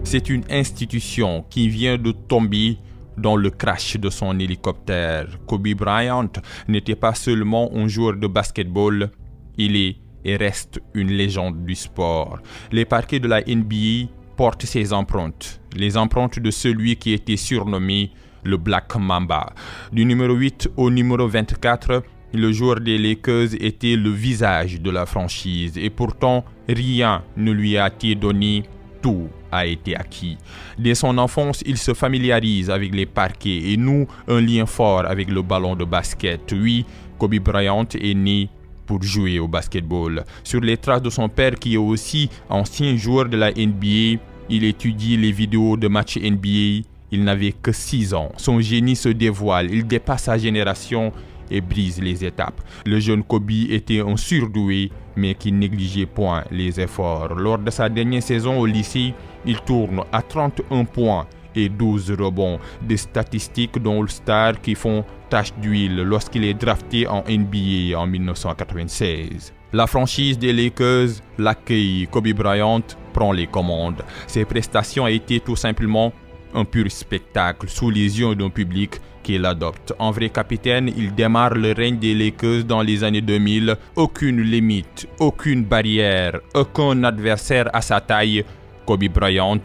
c'est une institution qui vient de tomber dans le crash de son hélicoptère. Kobe Bryant n'était pas seulement un joueur de basketball, il est et reste une légende du sport. Les parquets de la NBA portent ses empreintes, les empreintes de celui qui était surnommé le Black Mamba. Du numéro 8 au numéro 24, le joueur des Lakers était le visage de la franchise et pourtant rien ne lui a été donné, tout a été acquis. Dès son enfance, il se familiarise avec les parquets et noue un lien fort avec le ballon de basket. Oui, Kobe Bryant est né pour jouer au basketball. Sur les traces de son père qui est aussi ancien joueur de la NBA, il étudie les vidéos de matchs NBA. Il n'avait que 6 ans. Son génie se dévoile, il dépasse sa génération et brise les étapes. Le jeune Kobe était un surdoué, mais qui négligeait point les efforts. Lors de sa dernière saison au lycée, il tourne à 31 points et 12 rebonds, des statistiques d'All-Star qui font tache d'huile lorsqu'il est drafté en NBA en 1996. La franchise des Lakers l'accueille. Kobe Bryant prend les commandes. Ses prestations étaient tout simplement un pur spectacle sous les yeux d'un public qui l'adopte. En vrai capitaine, il démarre le règne des Lakers dans les années 2000. Aucune limite, aucune barrière, aucun adversaire à sa taille. Kobe Bryant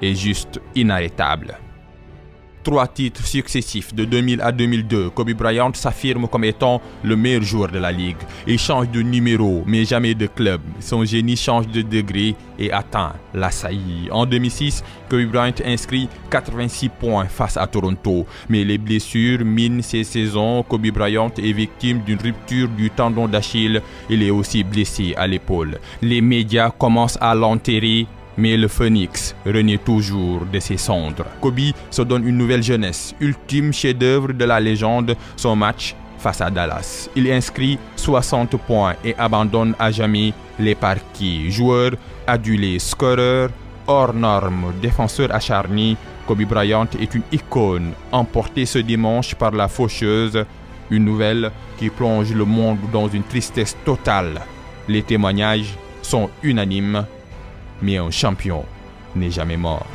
est juste inarrêtable. 3 titres successifs de 2000 à 2002, Kobe Bryant s'affirme comme étant le meilleur joueur de la ligue. Il change de numéro, mais jamais de club. Son génie change de degré et atteint la saillie. En 2006, Kobe Bryant inscrit 86 points face à Toronto. Mais les blessures minent ses saisons. Kobe Bryant est victime d'une rupture du tendon d'Achille. Il est aussi blessé à l'épaule. Les médias commencent à l'enterrer, mais le phénix renaît toujours de ses cendres. Kobe se donne une nouvelle jeunesse, ultime chef-d'œuvre de la légende, son match face à Dallas. Il inscrit 60 points et abandonne à jamais les parquets. Joueur adulé, scoreur, hors norme, défenseur acharné, Kobe Bryant est une icône, emportée ce dimanche par la faucheuse, une nouvelle qui plonge le monde dans une tristesse totale. Les témoignages sont unanimes. Mais un champion n'est jamais mort.